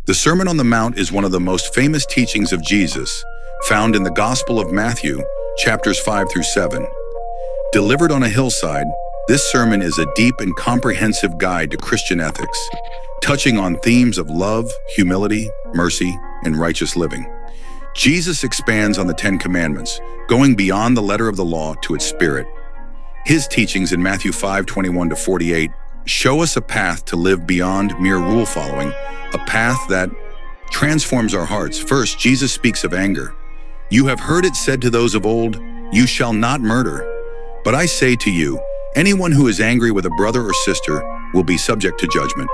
The Sermon on the Mount is one of the most famous teachings of Jesus, found in the Gospel of Matthew, chapters 5 through 7. Delivered on a hillside, this sermon is a deep and comprehensive guide to Christian ethics, touching on themes of love, humility, mercy, and righteous living. Jesus expands on the Ten Commandments, going beyond the letter of the law to its spirit. His teachings in Matthew 5:21-48 show us a path to live beyond mere rule following, a path that transforms our hearts. First, Jesus speaks of anger. You have heard it said to those of old, "You shall not murder." But I say to you, anyone who is angry with a brother or sister will be subject to judgment.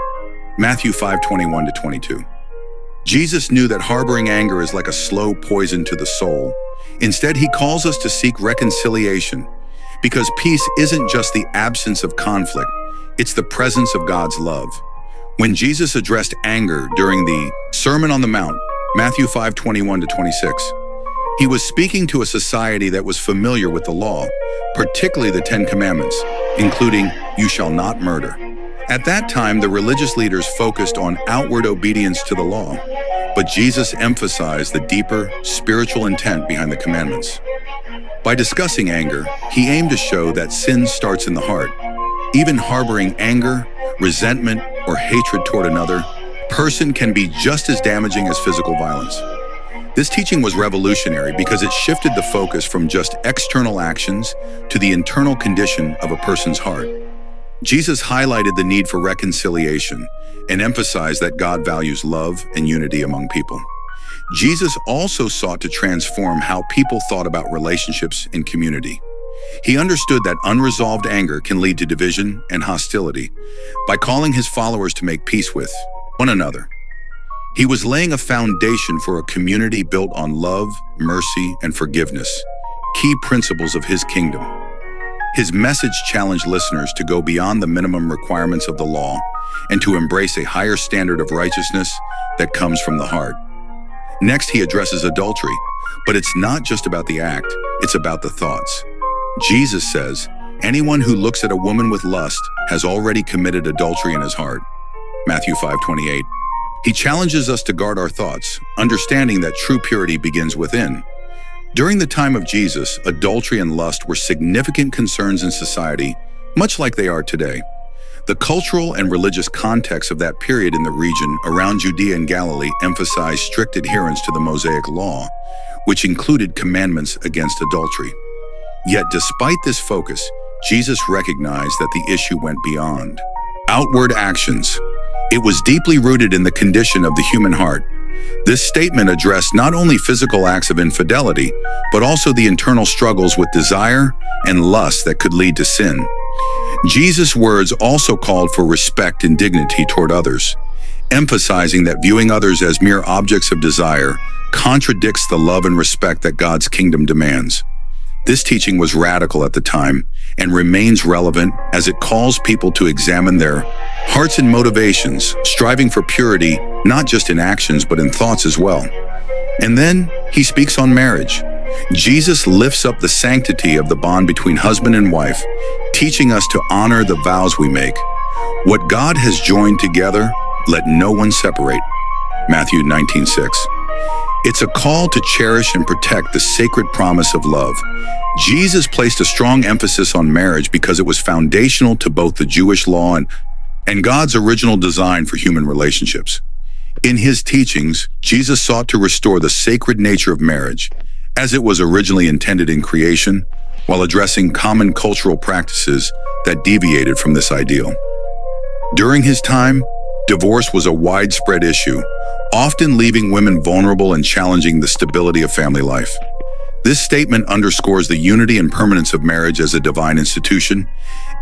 Matthew 5:21-22. Jesus knew that harboring anger is like a slow poison to the soul. Instead, he calls us to seek reconciliation, because peace isn't just the absence of conflict, it's the presence of God's love. When Jesus addressed anger during the Sermon on the Mount, Matthew 5:21-26, he was speaking to a society that was familiar with the law, particularly the Ten Commandments, including, "You shall not murder." At that time, the religious leaders focused on outward obedience to the law, but Jesus emphasized the deeper, spiritual intent behind the commandments. By discussing anger, he aimed to show that sin starts in the heart. Even harboring anger, resentment, or hatred toward another person can be just as damaging as physical violence. This teaching was revolutionary because it shifted the focus from just external actions to the internal condition of a person's heart. Jesus highlighted the need for reconciliation and emphasized that God values love and unity among people. Jesus also sought to transform how people thought about relationships in community. He understood that unresolved anger can lead to division and hostility by calling his followers to make peace with one another. He was laying a foundation for a community built on love, mercy, and forgiveness, key principles of his kingdom. His message challenged listeners to go beyond the minimum requirements of the law and to embrace a higher standard of righteousness that comes from the heart. Next, he addresses adultery, but it's not just about the act, it's about the thoughts. Jesus says, anyone who looks at a woman with lust has already committed adultery in his heart. Matthew 5:28. He challenges us to guard our thoughts, understanding that true purity begins within. During the time of Jesus, adultery and lust were significant concerns in society, much like they are today. The cultural and religious context of that period in the region around Judea and Galilee emphasized strict adherence to the Mosaic law, which included commandments against adultery. Yet despite this focus, Jesus recognized that the issue went beyond outward actions. It was deeply rooted in the condition of the human heart. This statement addressed not only physical acts of infidelity, but also the internal struggles with desire and lust that could lead to sin. Jesus' words also called for respect and dignity toward others, emphasizing that viewing others as mere objects of desire contradicts the love and respect that God's kingdom demands. This teaching was radical at the time and remains relevant as it calls people to examine their hearts and motivations, striving for purity not just in actions but in thoughts as well. And then he speaks on marriage. Jesus lifts up the sanctity of the bond between husband and wife, teaching us to honor the vows we make. What God has joined together, let no one separate. Matthew 19:6. It's a call to cherish and protect the sacred promise of love. Jesus placed a strong emphasis on marriage because it was foundational to both the Jewish law and God's original design for human relationships. In his teachings, Jesus sought to restore the sacred nature of marriage, as it was originally intended in creation, while addressing common cultural practices that deviated from this ideal. During his time, divorce was a widespread issue, often leaving women vulnerable and challenging the stability of family life. This statement underscores the unity and permanence of marriage as a divine institution,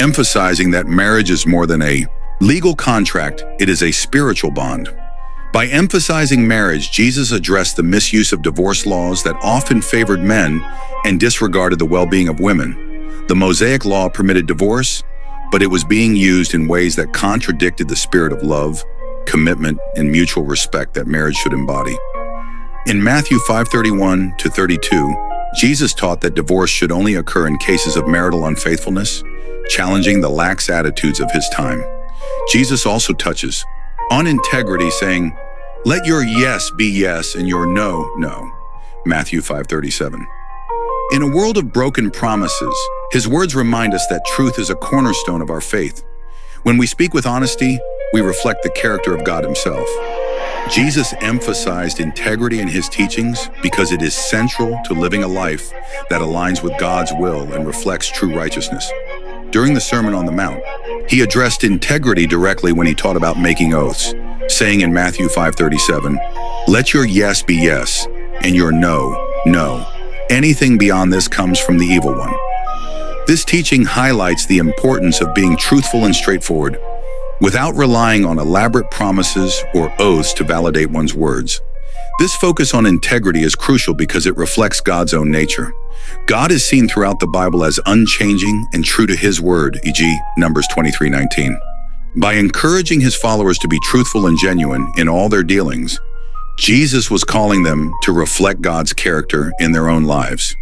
emphasizing that marriage is more than a legal contract, it is a spiritual bond. By emphasizing marriage, Jesus addressed the misuse of divorce laws that often favored men and disregarded the well-being of women. The Mosaic law permitted divorce, but it was being used in ways that contradicted the spirit of love, commitment, and mutual respect that marriage should embody. In Matthew 5:31-32, Jesus taught that divorce should only occur in cases of marital unfaithfulness, challenging the lax attitudes of his time. Jesus also touches on integrity, saying, Let your yes be yes and your no, no. Matthew 5:37. In a world of broken promises, his words remind us that truth is a cornerstone of our faith. When we speak with honesty, we reflect the character of God himself. Jesus emphasized integrity in his teachings because it is central to living a life that aligns with God's will and reflects true righteousness. During the Sermon on the Mount, he addressed integrity directly when he taught about making oaths, saying in Matthew 5:37, "Let your yes be yes, and your no, no. Anything beyond this comes from the evil one." This teaching highlights the importance of being truthful and straightforward, without relying on elaborate promises or oaths to validate one's words. This focus on integrity is crucial because it reflects God's own nature. God is seen throughout the Bible as unchanging and true to his word, e.g., Numbers 23:19. By encouraging his followers to be truthful and genuine in all their dealings, Jesus was calling them to reflect God's character in their own lives.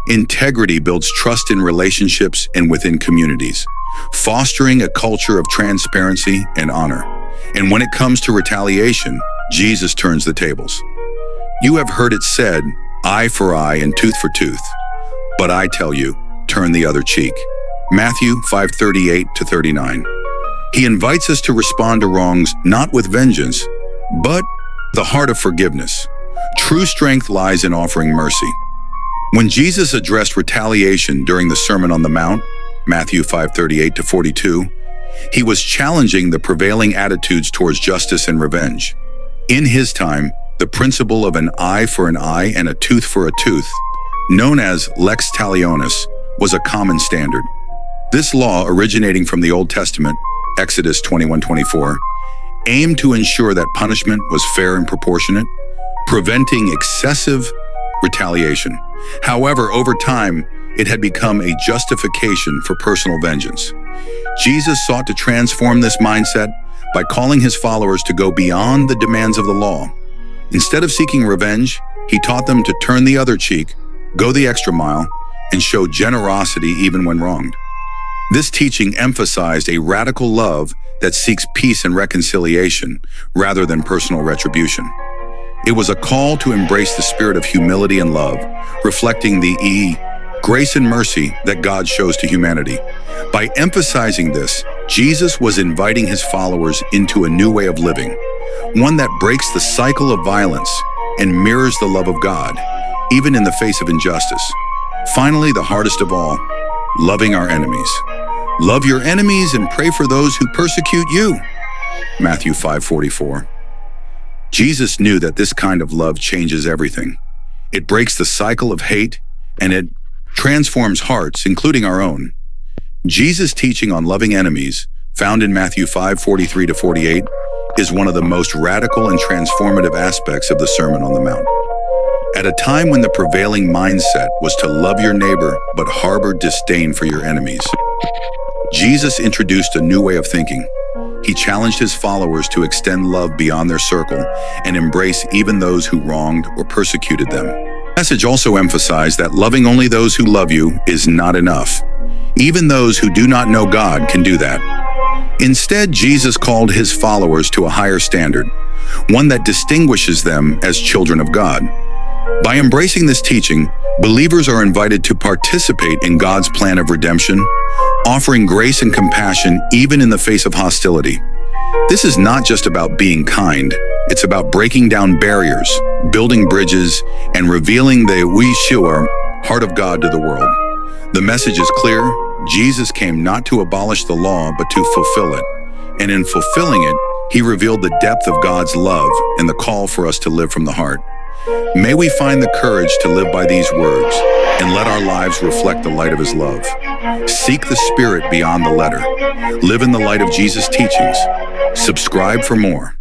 Integrity builds trust in relationships and within communities, fostering a culture of transparency and honor. And when it comes to retaliation, Jesus turns the tables. "You have heard it said, eye for eye and tooth for tooth. But I tell you, turn the other cheek." Matthew 5:38-39. He invites us to respond to wrongs not with vengeance, but the heart of forgiveness. True strength lies in offering mercy. When Jesus addressed retaliation during the Sermon on the Mount, Matthew 5:38-42, he was challenging the prevailing attitudes towards justice and revenge. In his time, the principle of an eye for an eye and a tooth for a tooth, known as lex talionis, was a common standard. This law, originating from the Old Testament, Exodus 21:24, aimed to ensure that punishment was fair and proportionate, preventing excessive retaliation. However, over time, it had become a justification for personal vengeance. Jesus sought to transform this mindset by calling his followers to go beyond the demands of the law. Instead of seeking revenge, he taught them to turn the other cheek, go the extra mile, and show generosity even when wronged. This teaching emphasized a radical love that seeks peace and reconciliation rather than personal retribution. It was a call to embrace the spirit of humility and love, reflecting the grace and mercy that God shows to humanity. By emphasizing this, Jesus was inviting his followers into a new way of living, one that breaks the cycle of violence and mirrors the love of God, even in the face of injustice. Finally, the hardest of all, loving our enemies. Love your enemies and pray for those who persecute you. Matthew 5:44. Jesus knew that this kind of love changes everything. It breaks the cycle of hate and it transforms hearts, including our own. Jesus' teaching on loving enemies, found in Matthew 5:43-48, is one of the most radical and transformative aspects of the Sermon on the Mount. At a time when the prevailing mindset was to love your neighbor but harbor disdain for your enemies, Jesus introduced a new way of thinking. He challenged his followers to extend love beyond their circle and embrace even those who wronged or persecuted them. The message also emphasized that loving only those who love you is not enough. Even those who do not know God can do that. Instead, Jesus called his followers to a higher standard, one that distinguishes them as children of God. By embracing this teaching, believers are invited to participate in God's plan of redemption, offering grace and compassion even in the face of hostility. This is not just about being kind, it's about breaking down barriers, building bridges, and revealing the Yeshua, heart of God, to the world. The message is clear. Jesus came not to abolish the law, but to fulfill it. And in fulfilling it, he revealed the depth of God's love and the call for us to live from the heart. May we find the courage to live by these words and let our lives reflect the light of his love. Seek the Spirit beyond the letter. Live in the light of Jesus' teachings. Subscribe for more.